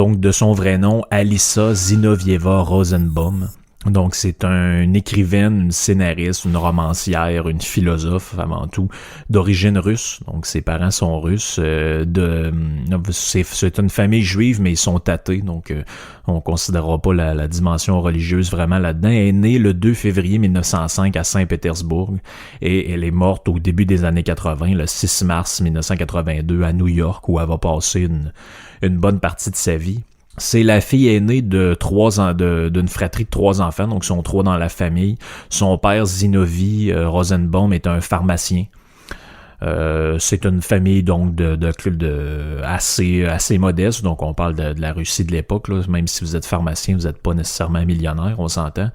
donc de son vrai nom, Alissa Zinovieva Rosenbaum. Donc, c'est une écrivaine, une scénariste, une romancière, une philosophe avant tout, d'origine russe. Donc, ses parents sont russes. C'est une famille juive, mais ils sont athées. Donc, on considérera pas la dimension religieuse vraiment là-dedans. Elle est née le 2 février 1905 à Saint-Pétersbourg et elle est morte au début des années 80, le 6 mars 1982 à New York, où elle va passer une bonne partie de sa vie. C'est la fille aînée de d'une fratrie de 3 enfants, donc ils sont 3 dans la famille. Son père, Zinovy Rosenbaum, est un pharmacien. C'est une famille donc assez modeste, donc on parle de la Russie de l'époque, là. Même si vous êtes pharmacien, vous n'êtes pas nécessairement millionnaire, on s'entend.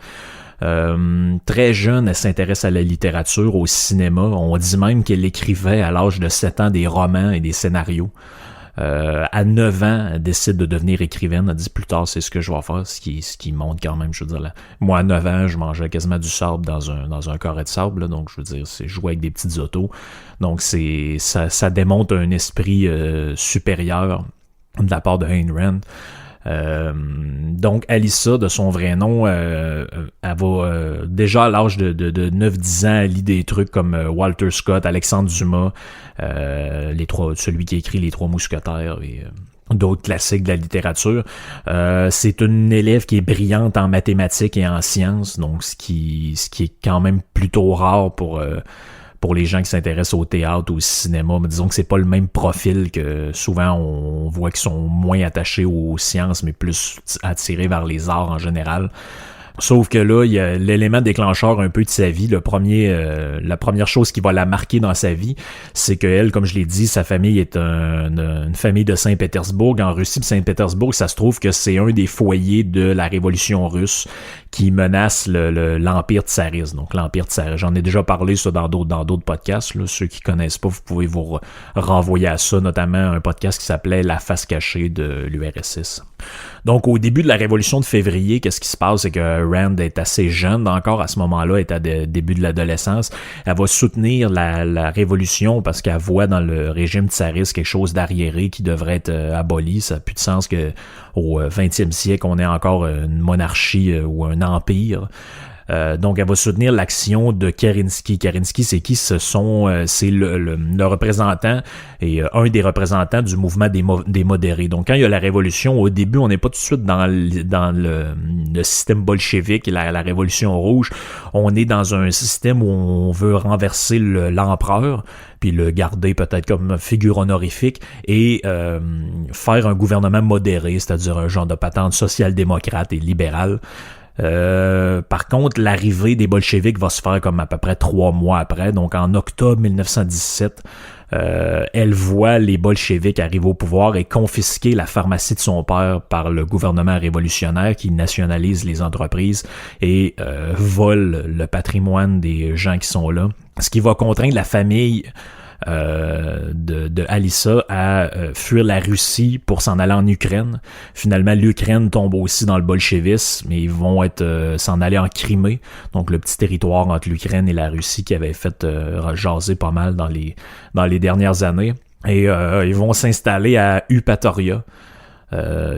Très jeune, elle s'intéresse à la littérature, au cinéma. On dit même qu'elle écrivait à l'âge de 7 ans des romans et des scénarios. À 9 ans, elle décide de devenir écrivaine. Elle dit plus tard, c'est ce que je vais faire, ce qui montre quand même, je veux dire. Là. Moi, à 9 ans, je mangeais quasiment du sable dans un carré de sable, là, donc je veux dire, c'est jouer avec des petites autos. Donc ça démontre un esprit supérieur de la part de Ayn Rand. Donc Alissa, de son vrai nom, elle va déjà à l'âge de 9-10 ans, elle lit des trucs comme Walter Scott, Alexandre Dumas, celui qui écrit Les Trois Mousquetaires et d'autres classiques de la littérature. C'est une élève qui est brillante en mathématiques et en sciences, donc ce qui est quand même plutôt rare pour les gens qui s'intéressent au théâtre, au cinéma, mais disons que c'est pas le même profil que souvent on voit qu'ils sont moins attachés aux sciences, mais plus attirés vers les arts en général. Sauf que là, il y a l'élément déclencheur un peu de sa vie. La première chose qui va la marquer dans sa vie, c'est que elle, comme je l'ai dit, sa famille est une famille de Saint-Pétersbourg. En Russie, Saint-Pétersbourg, ça se trouve que c'est un des foyers de la révolution russe qui menace l'Empire tsariste. Donc l'Empire tsariste, j'en ai déjà parlé ça dans d'autres podcasts. Là. Ceux qui connaissent pas, vous pouvez vous renvoyer à ça, notamment un podcast qui s'appelait La face cachée de l'URSS. Donc au début de la révolution de février, qu'est-ce qui se passe, c'est que Rand est assez jeune encore à ce moment-là, est à début de l'adolescence. Elle va soutenir la révolution parce qu'elle voit dans le régime tsariste quelque chose d'arriéré qui devrait être aboli. Ça n'a plus de sens que au 20e siècle, on ait encore une monarchie ou un empire. Donc, elle va soutenir l'action de Kerensky. Kerensky, c'est qui? C'est le représentant et un des représentants du mouvement des modérés. Donc, quand il y a la révolution, au début, on n'est pas tout de suite dans le système bolchevique et la révolution rouge. On est dans un système où on veut renverser l'empereur, puis le garder peut-être comme figure honorifique et faire un gouvernement modéré, c'est-à-dire un genre de patente social-démocrate et libérale. Par contre, l'arrivée des bolcheviks va se faire comme à peu près 3 mois après. Donc, en octobre 1917, elle voit les bolcheviks arriver au pouvoir et confisquer la pharmacie de son père par le gouvernement révolutionnaire qui nationalise les entreprises et vole le patrimoine des gens qui sont là. Ce qui va contraindre la famille de Alissa à fuir la Russie pour s'en aller en Ukraine. Finalement, l'Ukraine tombe aussi dans le bolchevisme, mais ils vont s'en aller en Crimée, donc le petit territoire entre l'Ukraine et la Russie qui avait fait jaser pas mal dans les dernières années. Et ils vont s'installer à Eupatoria,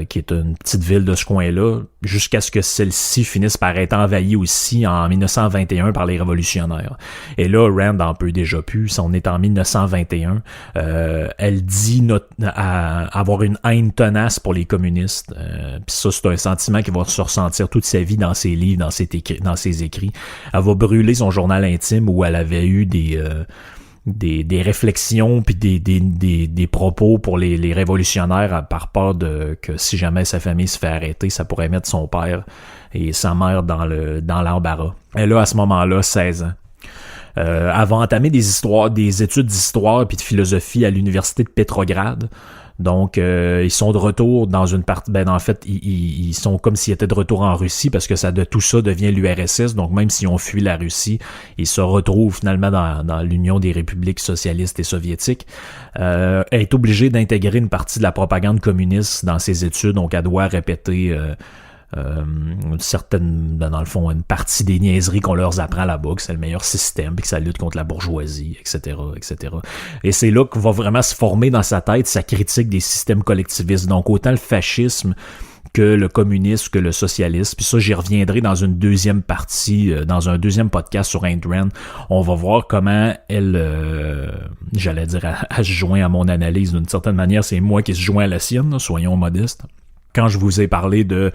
qui est une petite ville de ce coin-là, jusqu'à ce que celle-ci finisse par être envahie aussi en 1921 par les révolutionnaires. Et là, Rand en peut déjà plus, on est en 1921. Elle dit avoir une haine tenace pour les communistes. Puis ça, c'est un sentiment qui va se ressentir toute sa vie dans ses livres, dans ses écrits. Elle va brûler son journal intime où elle avait eu des réflexions puis des propos pour les révolutionnaires par peur que si jamais sa famille se fait arrêter, ça pourrait mettre son père et sa mère dans l'embarras. Elle a à ce moment-là 16 ans. Elle va entamer des études d'histoire puis de philosophie à l'université de Petrograd. Donc, ils sont de retour dans une partie... en fait, ils sont comme s'ils étaient de retour en Russie parce que tout ça devient l'URSS. Donc, même s'ils ont fui la Russie, ils se retrouvent finalement dans l'Union des républiques socialistes et soviétiques. Elle est obligée d'intégrer une partie de la propagande communiste dans ses études. Donc, elle doit répéter dans le fond, une partie des niaiseries qu'on leur apprend là-bas, que c'est le meilleur système, puis que ça lutte contre la bourgeoisie, etc., etc. Et c'est là qu'on va vraiment se former dans sa tête sa critique des systèmes collectivistes. Donc, autant le fascisme que le communisme, que le socialisme. Puis ça, j'y reviendrai dans une deuxième partie, dans un deuxième podcast sur Ayn Rand. On va voir comment elle, j'allais dire, elle se joint à mon analyse d'une certaine manière. C'est moi qui se joins à la sienne, là, soyons modestes. Quand je vous ai parlé de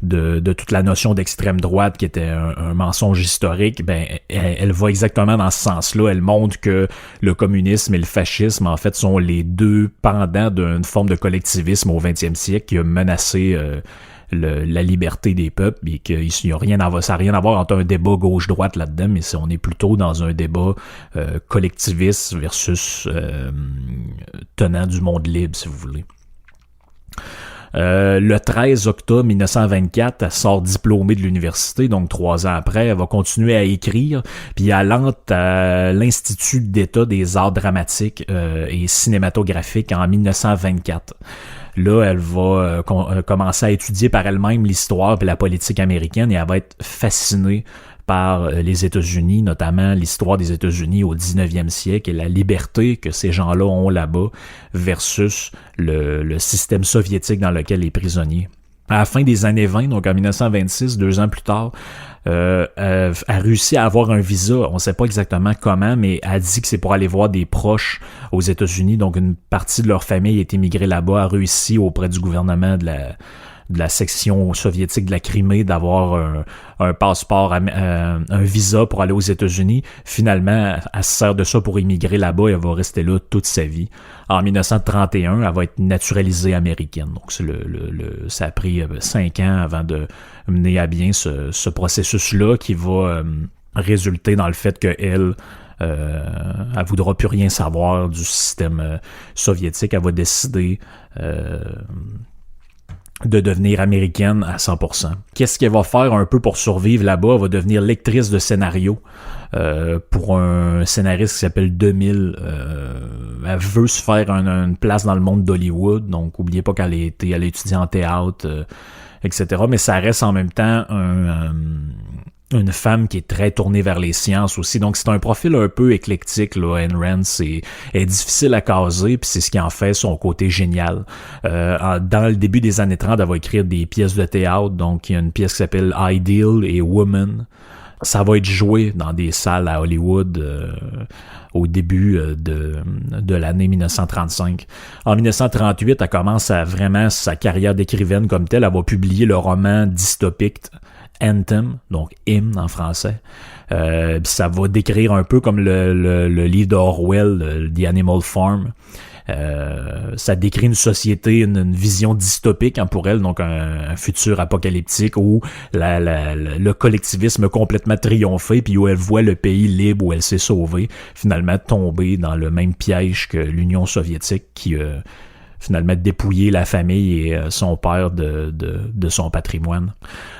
toute la notion d'extrême droite qui était un mensonge historique, ben elle va exactement dans ce sens-là. Elle montre que le communisme et le fascisme, en fait, sont les deux pendants d'une forme de collectivisme au 20e siècle qui a menacé la liberté des peuples, et qu'il y a rien à voir, ça n'a rien à voir entre un débat gauche-droite là-dedans, mais on est plutôt dans un débat collectiviste versus tenant du monde libre, si vous voulez. Le 13 octobre 1924, elle sort diplômée de l'université, donc 3 ans après, elle va continuer à écrire, puis elle entre à l'Institut d'État des arts dramatiques et cinématographiques en 1924. Là, elle va commencer à étudier par elle-même l'histoire et la politique américaine, et elle va être fascinée par les États-Unis, notamment l'histoire des États-Unis au 19e siècle et la liberté que ces gens-là ont là-bas versus le système soviétique dans lequel les prisonniers. À la fin des années 20, donc en 1926, 2 ans plus tard, a réussi à avoir un visa. On ne sait pas exactement comment, mais elle dit que c'est pour aller voir des proches aux États-Unis. Donc une partie de leur famille est émigrée là-bas, a réussi auprès du gouvernement de la section soviétique de la Crimée d'avoir un passeport, un visa pour aller aux États-Unis. Finalement, elle se sert de ça pour immigrer là-bas et elle va rester là toute sa vie. En 1931, elle va être naturalisée américaine. Donc, ça a pris 5 ans avant de mener à bien ce processus-là qui va résulter dans le fait qu'elle elle voudra plus rien savoir du système soviétique. Elle va décider de devenir américaine à 100%. Qu'est-ce qu'elle va faire un peu pour survivre là-bas? Elle va devenir lectrice de scénario pour un scénariste qui s'appelle 2000. Elle veut se faire une place dans le monde d'Hollywood, donc oubliez pas qu'elle a étudié en théâtre, etc. Mais ça reste en même temps une femme qui est très tournée vers les sciences aussi. Donc, c'est un profil un peu éclectique, là. Ayn Rand, est difficile à caser, puis c'est ce qui en fait son côté génial. Dans le début des années 30, elle va écrire des pièces de théâtre. Donc, il y a une pièce qui s'appelle Ideal et Woman. Ça va être joué dans des salles à Hollywood au début de l'année 1935. En 1938, elle commence vraiment sa carrière d'écrivaine comme telle. Elle va publier le roman dystopique Anthem, donc hymne en français. Ça va décrire un peu comme le livre d'Orwell, The Animal Farm. Ça décrit une société, une vision dystopique pour elle, donc un futur apocalyptique où le collectivisme complètement triomphé, puis où elle voit le pays libre où elle s'est sauvée, finalement tomber dans le même piège que l'Union soviétique qui finalement dépouiller la famille et son père de son patrimoine.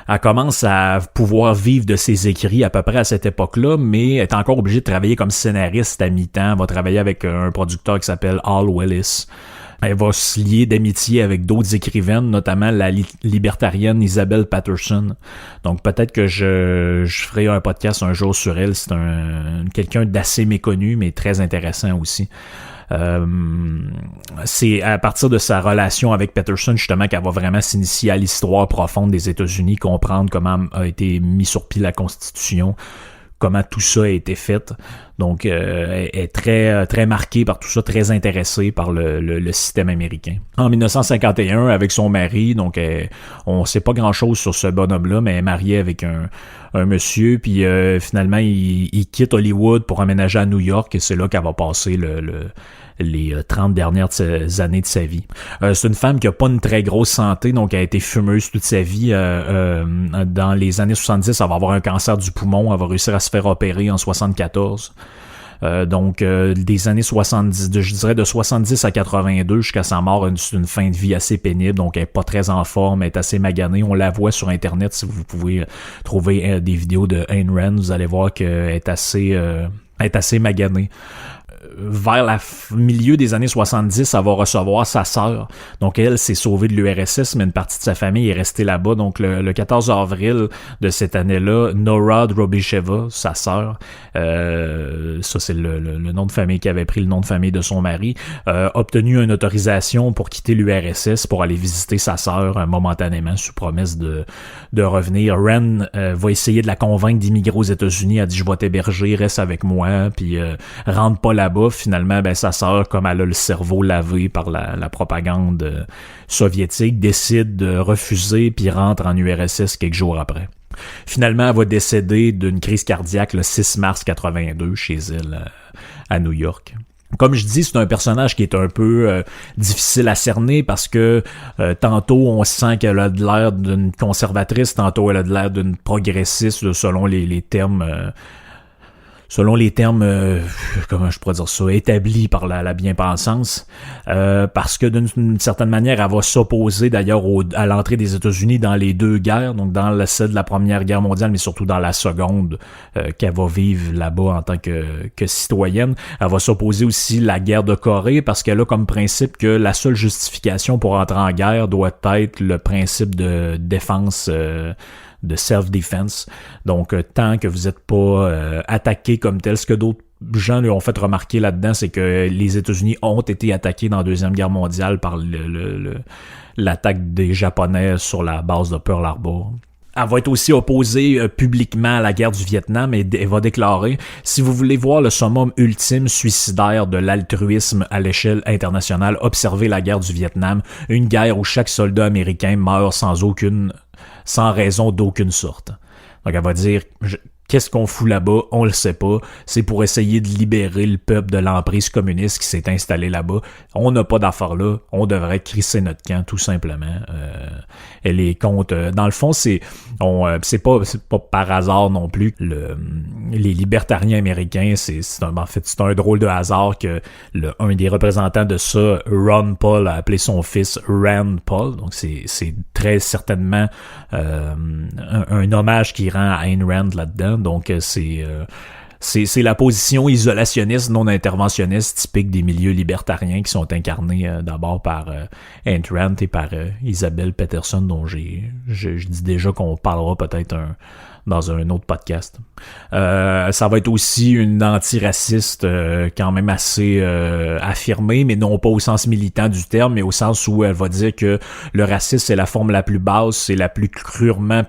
Elle commence à pouvoir vivre de ses écrits à peu près à cette époque-là, mais elle est encore obligée de travailler comme scénariste à mi-temps. Elle va travailler avec un producteur qui s'appelle Hal Willis. Elle va se lier d'amitié avec d'autres écrivaines, notamment la libertarienne Isabel Patterson. Donc peut-être que je ferai un podcast un jour sur elle. C'est quelqu'un d'assez méconnu, mais très intéressant aussi. C'est à partir de sa relation avec Patterson justement qu'elle va vraiment s'initier à l'histoire profonde des États-Unis, comprendre comment a été mis sur pied la Constitution, comment tout ça a été fait. Donc, elle est très, très marquée par tout ça, très intéressée par le système américain. En 1951, avec son mari, donc on sait pas grand-chose sur ce bonhomme-là, mais elle est mariée avec un monsieur, puis finalement, il quitte Hollywood pour emménager à New York, et c'est là qu'elle va passer les 30 dernières années de sa vie. C'est une femme qui a pas une très grosse santé, donc elle a été fumeuse toute sa vie. Dans les années 70, elle va avoir un cancer du poumon, elle va réussir à se faire opérer en 74. Donc des années 70, je dirais de 70 à 82 jusqu'à sa mort, une fin de vie assez pénible, donc elle est pas très en forme, elle est assez maganée. On la voit sur Internet, si vous pouvez trouver des vidéos de Ayn Rand, vous allez voir qu'elle est assez maganée. vers milieu des années 70, elle va recevoir sa sœur. Donc elle s'est sauvée de l'URSS, mais une partie de sa famille est restée là-bas. Donc le 14 avril de cette année-là, Nora Drobicheva, sa sœur, ça c'est le nom de famille qui avait pris le nom de famille de son mari, a obtenu une autorisation pour quitter l'URSS pour aller visiter sa sœur momentanément sous promesse de revenir. Ren va essayer de la convaincre d'immigrer aux États-Unis. Elle dit je vais t'héberger, reste avec moi, puis rentre pas là-bas. Finalement, ben sa sœur, comme elle a le cerveau lavé par la propagande soviétique, décide de refuser puis rentre en URSS quelques jours après. Finalement, elle va décéder d'une crise cardiaque le 6 mars 82 chez elle à New York. Comme je dis, c'est un personnage qui est un peu difficile à cerner parce que tantôt on sent qu'elle a de l'air d'une conservatrice, tantôt elle a de l'air d'une progressiste selon les termes comment je pourrais dire ça, établis par la bien-pensance, parce que d'une certaine manière, elle va s'opposer d'ailleurs à l'entrée des États-Unis dans les deux guerres, donc dans celle de la Première Guerre mondiale, mais surtout dans la Seconde qu'elle va vivre là-bas en tant que citoyenne. Elle va s'opposer aussi à la guerre de Corée, parce qu'elle a comme principe que la seule justification pour entrer en guerre doit être le principe de défense de self-defense. Donc, tant que vous n'êtes pas attaqué comme tel, ce que d'autres gens lui ont fait remarquer là-dedans, c'est que les États-Unis ont été attaqués dans la Deuxième Guerre mondiale par l'attaque des Japonais sur la base de Pearl Harbor. Elle va être aussi opposée publiquement à la guerre du Vietnam et elle va déclarer « Si vous voulez voir le summum ultime suicidaire de l'altruisme à l'échelle internationale, observez la guerre du Vietnam, une guerre où chaque soldat américain meurt sans raison d'aucune sorte. » Donc elle va dire qu'est-ce qu'on fout là-bas? On le sait pas. C'est pour essayer de libérer le peuple de l'emprise communiste qui s'est installé là-bas. On n'a pas d'affaires là. On devrait crisser notre camp, tout simplement. Elle est contre. Dans le fond, c'est pas par hasard non plus. Les libertariens américains, c'est un drôle de hasard que un des représentants de ça, Ron Paul, a appelé son fils Rand Paul. Donc c'est très certainement un hommage qui rend à Ayn Rand là-dedans. Donc c'est la position isolationniste, non interventionniste typique des milieux libertariens qui sont incarnés d'abord par Ayn Rand et par Isabelle Peterson, dont je dis déjà qu'on parlera peut-être dans un autre podcast. Ça va être aussi une antiraciste quand même assez affirmée, mais non pas au sens militant du terme, mais au sens où elle va dire que le racisme c'est la forme la plus basse, c'est la plus crûment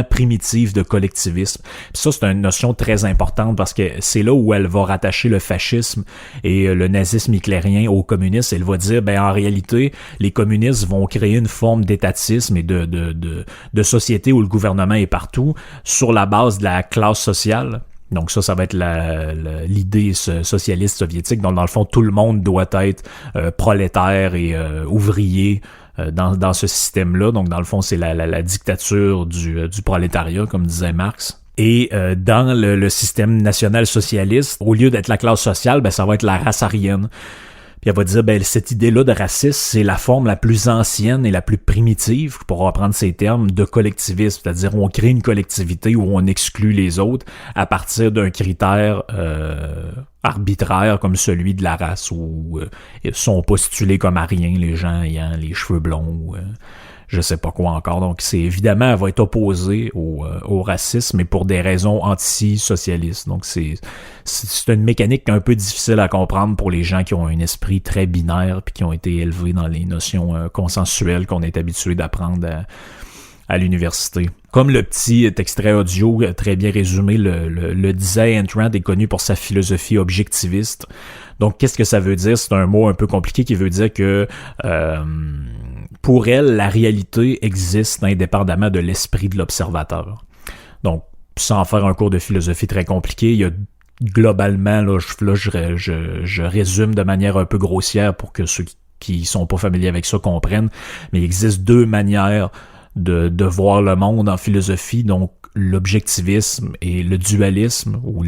primitive de collectivisme. Puis ça, c'est une notion très importante parce que c'est là où elle va rattacher le fascisme et le nazisme hitlérien aux communistes. Elle va dire, en réalité, les communistes vont créer une forme d'étatisme et de société où le gouvernement est partout, sur la base de la classe sociale. Donc ça va être l'idée socialiste soviétique. Donc dans le fond, tout le monde doit être prolétaire et ouvrier dans ce système-là. Donc dans le fond, c'est la dictature du prolétariat, comme disait Marx. Et dans le système national-socialiste, au lieu d'être la classe sociale, ça va être la race aryenne. Puis elle va dire, cette idée-là de racisme, c'est la forme la plus ancienne et la plus primitive, pour reprendre ces termes, de collectivisme. C'est-à-dire, on crée une collectivité où on exclut les autres à partir d'un critère arbitraire comme celui de la race, où sont postulés comme ariens les gens ayant les cheveux blonds ou je sais pas quoi encore. Donc, c'est évidemment, elle va être opposée au racisme, mais pour des raisons anti-socialistes. Donc, c'est une mécanique un peu difficile à comprendre pour les gens qui ont un esprit très binaire puis qui ont été élevés dans les notions consensuelles qu'on est habitué d'apprendre à l'université. Comme le petit extrait audio très bien résumé le disait, Ayn Rand est connu pour sa philosophie objectiviste. Donc, qu'est-ce que ça veut dire? C'est un mot un peu compliqué qui veut dire que pour elle, la réalité existe indépendamment de l'esprit de l'observateur. Donc, sans faire un cours de philosophie très compliqué, il y a globalement, je résume de manière un peu grossière pour que ceux qui sont pas familiers avec ça comprennent, mais il existe deux manières de voir le monde en philosophie, donc l'objectivisme et le dualisme, ou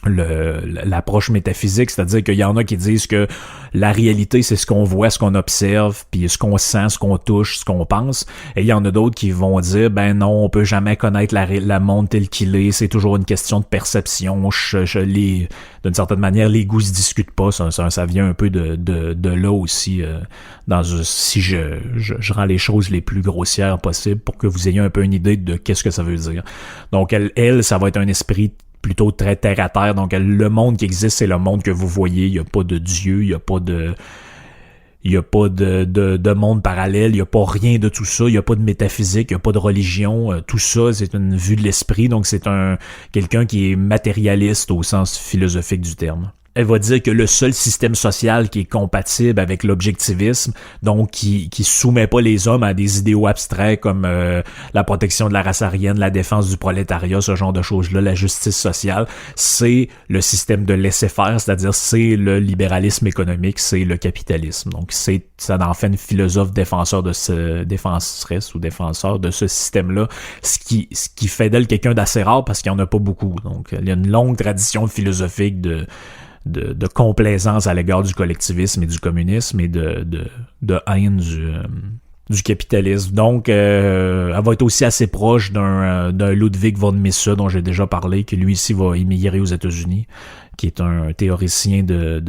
l'approche métaphysique, c'est-à-dire qu'il y en a qui disent que la réalité, c'est ce qu'on voit, ce qu'on observe, puis ce qu'on sent, ce qu'on touche, ce qu'on pense. Et il y en a d'autres qui vont dire, ben non, on peut jamais connaître la monde tel qu'il est, c'est toujours une question de perception. D'une certaine manière, les goûts se discutent pas, ça vient un peu de là aussi, si je rends les choses les plus grossières possibles pour que vous ayez un peu une idée de qu'est-ce que ça veut dire. Donc, elle, ça va être un esprit plutôt très terre à terre. Donc, le monde qui existe, c'est le monde que vous voyez. Il n'y a pas de Dieu, il n'y a pas de monde parallèle, il n'y a pas rien de tout ça, il n'y a pas de métaphysique, il n'y a pas de religion. Tout ça, c'est une vue de l'esprit. Donc, c'est quelqu'un qui est matérialiste au sens philosophique du terme. Elle va dire que le seul système social qui est compatible avec l'objectivisme, donc qui soumet pas les hommes à des idéaux abstraits comme la protection de la race aryenne, la défense du prolétariat, ce genre de choses-là, la justice sociale, c'est le système de laisser-faire, c'est-à-dire c'est le libéralisme économique, c'est le capitalisme. Donc ça en fait une philosophe défenseur de défenseresse ou défenseur de ce système-là, ce qui fait d'elle quelqu'un d'assez rare parce qu'il y en a pas beaucoup. Donc il y a une longue tradition philosophique de complaisance à l'égard du collectivisme et du communisme et de haine du capitalisme. Donc, elle va être aussi assez proche d'un Ludwig von Mises dont j'ai déjà parlé, qui lui ici va émigrer aux États-Unis, qui est un théoricien de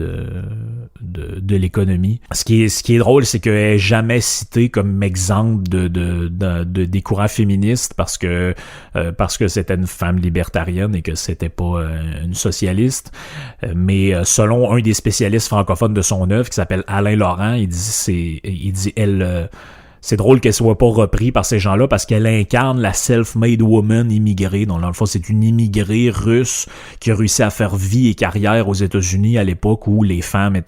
l'économie. Ce qui est drôle, c'est qu'elle est jamais citée comme exemple des courants féministes parce que c'était une femme libertarienne et que c'était pas une socialiste. Mais selon un des spécialistes francophones de son œuvre, qui s'appelle Alain Laurent, c'est drôle qu'elle soit pas reprise par ces gens-là parce qu'elle incarne la self-made woman immigrée. Donc, dans le fond, c'est une immigrée russe qui a réussi à faire vie et carrière aux États-Unis à l'époque où les femmes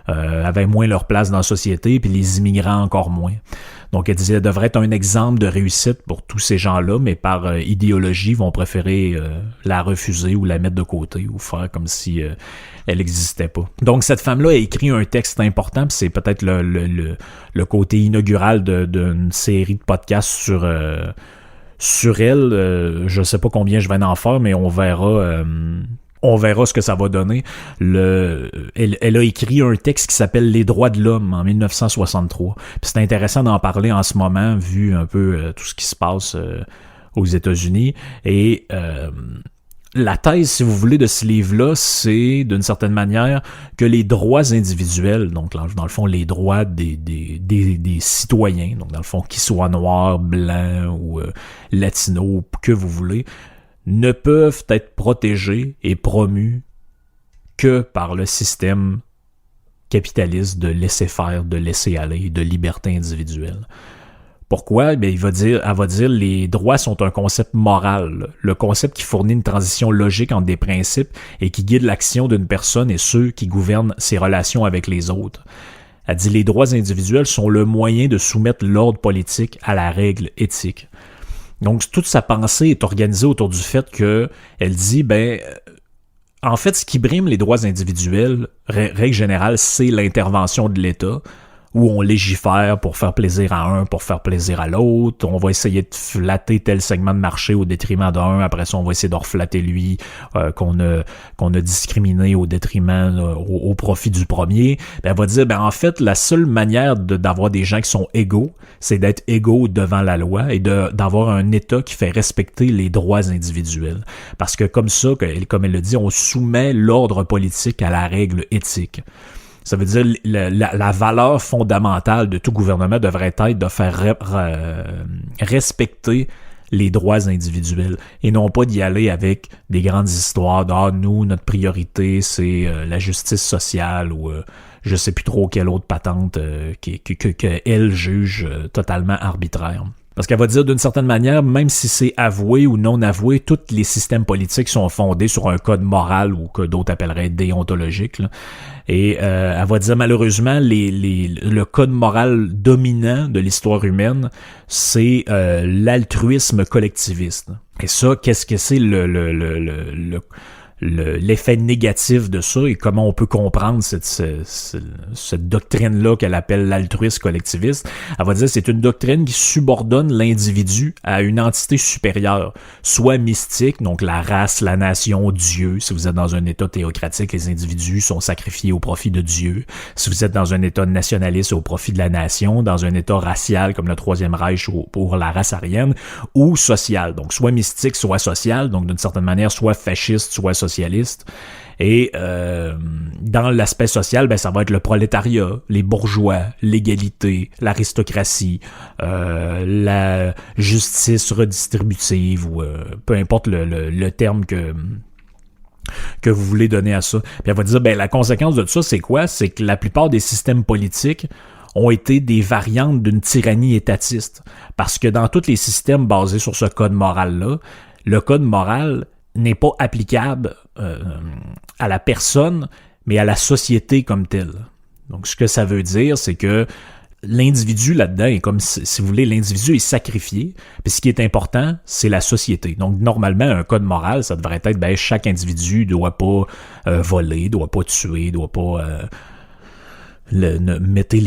avaient moins leur place dans la société puis les immigrants encore moins. Donc, elle disait, elle devrait être un exemple de réussite pour tous ces gens-là, mais par idéologie, vont préférer la refuser ou la mettre de côté ou faire comme si elle n'existait pas. Donc, cette femme-là a écrit un texte important, puis c'est peut-être le côté inaugural d'une série de podcasts sur elle. Je sais pas combien je vais en faire, mais on verra ce que ça va donner. Elle a écrit un texte qui s'appelle Les droits de l'homme en 1963. Puis c'est intéressant d'en parler en ce moment, vu un peu tout ce qui se passe aux États-Unis. Et la thèse, si vous voulez, de ce livre-là, c'est, d'une certaine manière, que les droits individuels, donc dans le fond, les droits des citoyens, donc dans le fond, qu'ils soient noirs, blancs ou latinos, que vous voulez, ne peuvent être protégés et promus que par le système capitaliste de laisser-faire, de laisser-aller, de liberté individuelle. Pourquoi? Elle va dire les droits sont un concept moral, le concept qui fournit une transition logique entre des principes et qui guide l'action d'une personne et ceux qui gouvernent ses relations avec les autres. Elle dit les droits individuels sont le moyen de soumettre l'ordre politique à la règle éthique. Donc, toute sa pensée est organisée autour du fait que elle dit, en fait, ce qui brime les droits individuels, règle générale, c'est l'intervention de l'État, où on légifère pour faire plaisir à un, pour faire plaisir à l'autre. On va essayer de flatter tel segment de marché au détriment d'un. Après ça, on va essayer de reflatter lui qu'on a discriminé au détriment, au profit du premier. Elle va dire, en fait, la seule manière d'avoir des gens qui sont égaux, c'est d'être égaux devant la loi et d'avoir un État qui fait respecter les droits individuels. Parce que comme ça, comme elle le dit, on soumet l'ordre politique à la règle éthique. Ça veut dire la valeur fondamentale de tout gouvernement devrait être de faire respecter les droits individuels et non pas d'y aller avec des grandes histoires nous, notre priorité, c'est la justice sociale ou je sais plus trop quelle autre patente qu'elle juge totalement arbitraire. Parce qu'elle va dire d'une certaine manière, même si c'est avoué ou non avoué, tous les systèmes politiques sont fondés sur un code moral ou que d'autres appelleraient déontologique. Là. Et elle va dire malheureusement, le code moral dominant de l'histoire humaine, c'est l'altruisme collectiviste. Et ça, qu'est-ce que c'est l'effet négatif de ça et comment on peut comprendre cette doctrine-là qu'elle appelle l'altruisme collectiviste. Elle va dire que c'est une doctrine qui subordonne l'individu à une entité supérieure, soit mystique, donc la race, la nation, Dieu. Si vous êtes dans un État théocratique, les individus sont sacrifiés au profit de Dieu. Si vous êtes dans un État nationaliste, au profit de la nation, dans un État racial comme le Troisième Reich pour la race aryenne, ou social, donc soit mystique, soit social, donc d'une certaine manière, soit fasciste, soit socialiste. Et dans l'aspect social, ben ça va être le prolétariat, les bourgeois, l'égalité, l'aristocratie, la justice redistributive ou peu importe le terme que vous voulez donner à ça. Puis elle va dire, ben la conséquence de ça, c'est quoi? C'est que la plupart des systèmes politiques ont été des variantes d'une tyrannie étatiste. Parce que dans tous les systèmes basés sur ce code moral-là, le code moral n'est pas applicable à la personne, mais à la société comme telle. Donc, ce que ça veut dire, c'est que l'individu là-dedans est comme, si vous voulez, l'individu est sacrifié, puis ce qui est important, c'est la société. Donc, normalement, un code moral, ça devrait être, ben, chaque individu doit pas voler, doit pas tuer, doit pas... mettez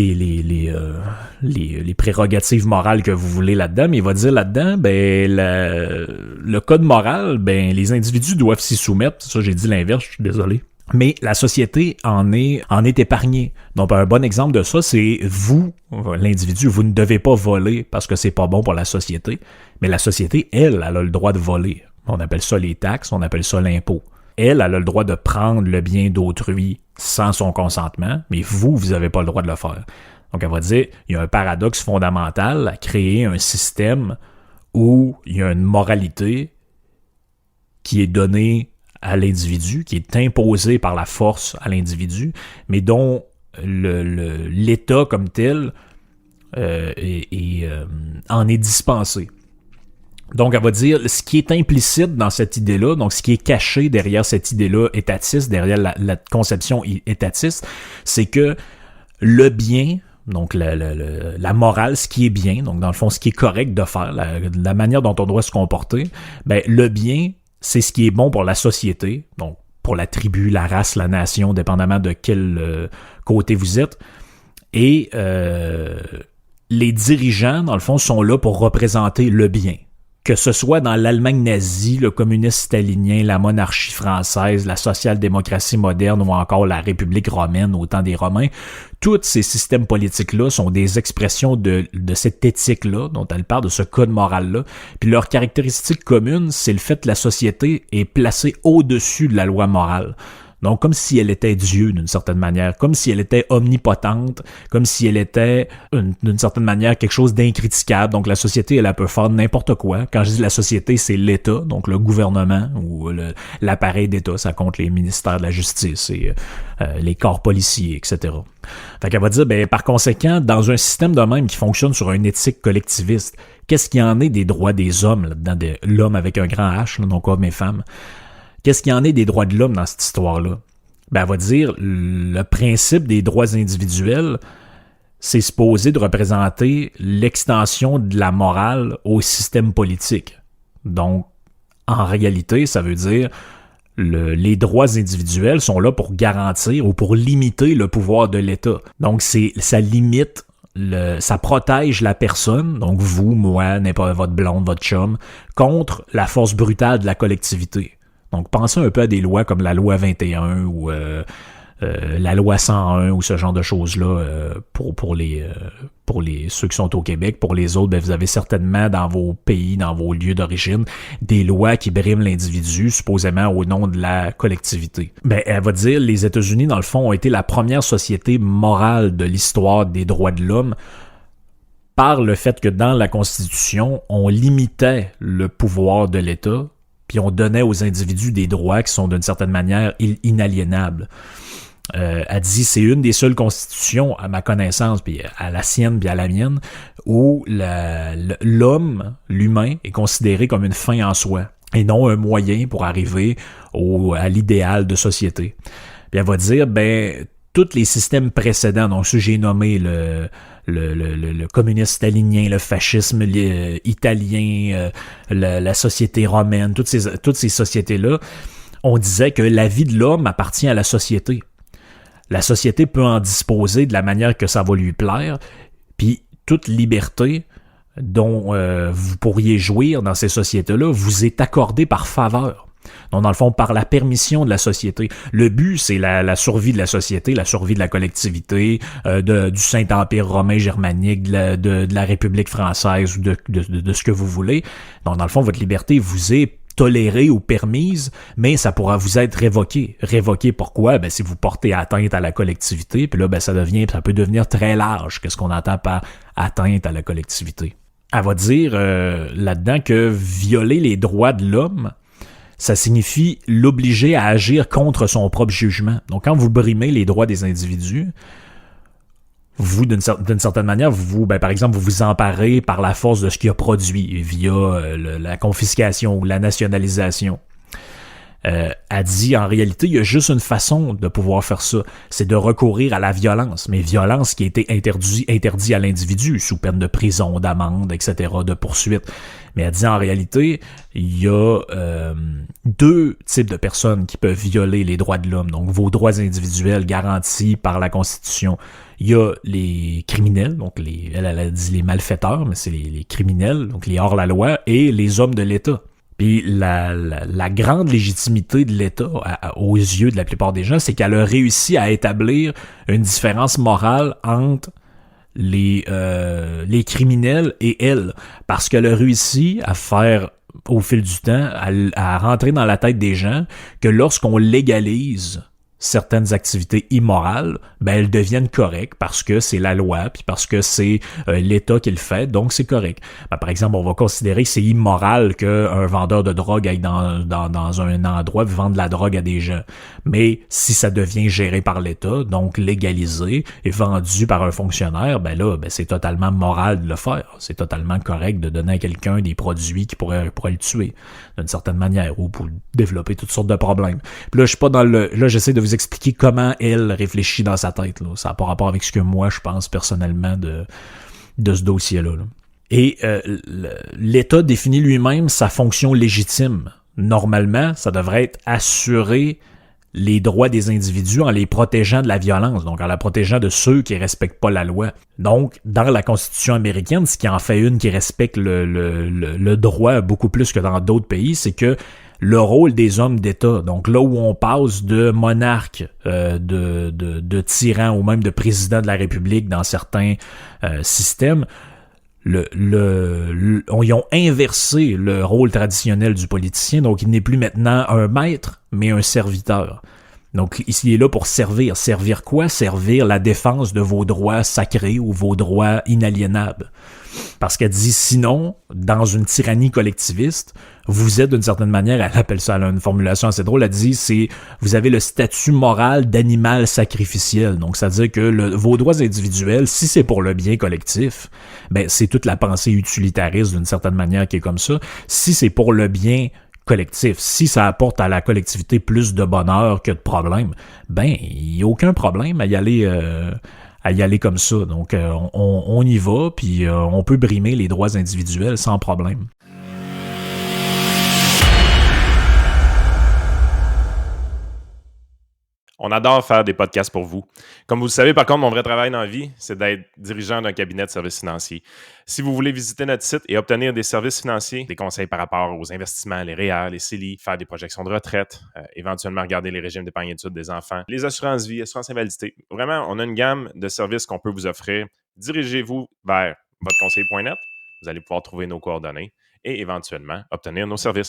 les prérogatives morales que vous voulez là-dedans, mais il va dire là-dedans, ben le code moral, ben les individus doivent s'y soumettre. Ça, j'ai dit l'inverse, je suis désolé. Mais la société en est épargnée. Donc, un bon exemple de ça, c'est vous, l'individu, vous ne devez pas voler parce que c'est pas bon pour la société. Mais la société, elle a le droit de voler. On appelle ça les taxes, on appelle ça l'impôt. Elle a le droit de prendre le bien d'autrui sans son consentement, mais vous n'avez pas le droit de le faire. Donc, elle va dire, il y a un paradoxe fondamental à créer un système où il y a une moralité qui est donnée à l'individu, qui est imposée par la force à l'individu, mais dont l'État comme tel en est dispensé. Donc, elle va dire, ce qui est implicite dans cette idée-là, donc ce qui est caché derrière cette idée-là étatiste, derrière la conception étatiste, c'est que le bien, donc la morale, ce qui est bien, donc dans le fond, ce qui est correct de faire, la manière dont on doit se comporter, ben le bien, c'est ce qui est bon pour la société, donc pour la tribu, la race, la nation, dépendamment de quel côté vous êtes. Et les dirigeants, dans le fond, sont là pour représenter le bien. Que ce soit dans l'Allemagne nazie, le communisme stalinien, la monarchie française, la social-démocratie moderne ou encore la République romaine au temps des Romains, tous ces systèmes politiques-là sont des expressions de cette éthique-là, dont elle parle, de ce code moral-là. Puis leur caractéristique commune, c'est le fait que la société est placée au-dessus de la loi morale. Donc, comme si elle était Dieu, d'une certaine manière, comme si elle était omnipotente, comme si elle était, d'une certaine manière, quelque chose d'incriticable. Donc, la société, elle peut faire n'importe quoi. Quand je dis la société, c'est l'État, donc le gouvernement ou l'appareil d'État. Ça compte les ministères de la justice et les corps policiers, etc. Fait qu'elle va dire, ben, par conséquent, dans un système de même qui fonctionne sur une éthique collectiviste, qu'est-ce qu'il y en est des droits des hommes là-dedans, de l'homme avec un grand H, là, donc hommes et femmes? Qu'est-ce qu'il y en est des droits de l'homme dans cette histoire-là? Ben, elle va dire, le principe des droits individuels, c'est supposé de représenter l'extension de la morale au système politique. Donc, en réalité, ça veut dire, les droits individuels sont là pour garantir ou pour limiter le pouvoir de l'État. Donc, ça limite, ça protège la personne, donc vous, moi, n'importe votre blonde, votre chum, contre la force brutale de la collectivité. Donc, pensez un peu à des lois comme la loi 21 ou la loi 101 ou ce genre de choses-là pour ceux qui sont au Québec. Pour les autres, ben, vous avez certainement dans vos pays, dans vos lieux d'origine, des lois qui briment l'individu, supposément au nom de la collectivité. Ben, elle va dire, les États-Unis, dans le fond, ont été la première société morale de l'histoire des droits de l'homme par le fait que dans la Constitution, on limitait le pouvoir de l'État puis on donnait aux individus des droits qui sont d'une certaine manière inaliénables. Elle dit, c'est une des seules constitutions, à ma connaissance, puis à la sienne, puis à la mienne, où l'homme, l'humain, est considéré comme une fin en soi, et non un moyen pour arriver à l'idéal de société. Puis elle va dire, ben, tous les systèmes précédents, donc ceux que j'ai nommés, le communisme stalinien, le fascisme italien, la société romaine, toutes ces sociétés-là on disait que la vie de l'homme appartient à la société. La société peut en disposer de la manière que ça va lui plaire, puis toute liberté dont vous pourriez jouir dans ces sociétés-là vous est accordée par faveur. Donc, dans le fond, par la permission de la société. Le but, c'est la survie de la société, la survie de la collectivité, du Saint-Empire romain germanique, de la République française, ou de ce que vous voulez. Donc, dans le fond, votre liberté vous est tolérée ou permise, mais ça pourra vous être révoqué. Révoqué pourquoi? Ben, si vous portez atteinte à la collectivité, puis là, ben, ça peut devenir très large. Qu'est-ce qu'on entend par atteinte à la collectivité? Elle va dire là-dedans que violer les droits de l'homme, ça signifie l'obliger à agir contre son propre jugement. Donc, quand vous brimez les droits des individus, vous, d'une certaine manière, par exemple, vous vous emparez par la force de ce qu'il a produit via la confiscation ou la nationalisation. A dit, en réalité, il y a juste une façon de pouvoir faire ça, c'est de recourir à la violence, mais violence qui a été interdit à l'individu, sous peine de prison, d'amende, etc., de poursuite. Mais elle dit, en réalité, il y a deux types de personnes qui peuvent violer les droits de l'homme, donc vos droits individuels garantis par la Constitution. Il y a les criminels, donc elle a dit les malfaiteurs, mais c'est les criminels, donc les hors-la-loi, et les hommes de l'État. Puis la grande légitimité de l'État, aux yeux de la plupart des gens, c'est qu'elle a réussi à établir une différence morale entre les criminels et elle. Parce qu'elle a réussi à faire, au fil du temps, à rentrer dans la tête des gens que lorsqu'on légalise certaines activités immorales, ben elles deviennent correctes parce que c'est la loi, puis parce que c'est l'État qui le fait, donc c'est correct. Ben, par exemple, on va considérer que c'est immoral qu'un vendeur de drogue aille dans un endroit vendre de la drogue à des gens. Mais si ça devient géré par l'État, donc légalisé et vendu par un fonctionnaire, ben là, ben c'est totalement moral de le faire. C'est totalement correct de donner à quelqu'un des produits qui pourraient le tuer d'une certaine manière ou pour développer toutes sortes de problèmes. Puis là, je suis pas dans là, j'essaie de vous expliquer comment elle réfléchit dans sa tête. Là. Ça n'a pas rapport avec ce que moi, je pense personnellement de ce dossier-là. Là. Et l'État définit lui-même sa fonction légitime. Normalement, ça devrait être assurer les droits des individus en les protégeant de la violence, donc en la protégeant de ceux qui respectent pas la loi. Donc, dans la Constitution américaine, ce qui en fait une qui respecte le droit beaucoup plus que dans d'autres pays, c'est que le rôle des hommes d'État, donc là où on passe de monarque, de tyran ou même de président de la République dans certains systèmes, ils ont inversé le rôle traditionnel du politicien, donc il n'est plus maintenant un maître, mais un serviteur. Donc, il est là pour servir. Servir quoi? Servir la défense de vos droits sacrés ou vos droits inaliénables. Parce qu'elle dit, sinon, dans une tyrannie collectiviste, vous êtes d'une certaine manière, elle appelle ça, elle a une formulation assez drôle, elle dit, vous avez le statut moral d'animal sacrificiel. Donc, ça veut dire que vos droits individuels, si c'est pour le bien collectif, ben, c'est toute la pensée utilitariste d'une certaine manière qui est comme ça. Si c'est pour le bien collectif, si ça apporte à la collectivité plus de bonheur que de problèmes, ben, il n'y a aucun problème à y aller comme ça. Donc, on y va, puis on peut brimer les droits individuels sans problème. On adore faire des podcasts pour vous. Comme vous le savez, par contre, mon vrai travail dans la vie, c'est d'être dirigeant d'un cabinet de services financiers. Si vous voulez visiter notre site et obtenir des services financiers, des conseils par rapport aux investissements, les REER, les CELI, faire des projections de retraite, éventuellement regarder les régimes d'épargne études des enfants, les assurances vie, assurances invalidité. Vraiment, on a une gamme de services qu'on peut vous offrir. Dirigez-vous vers votreconseiller.net. Vous allez pouvoir trouver nos coordonnées et éventuellement obtenir nos services.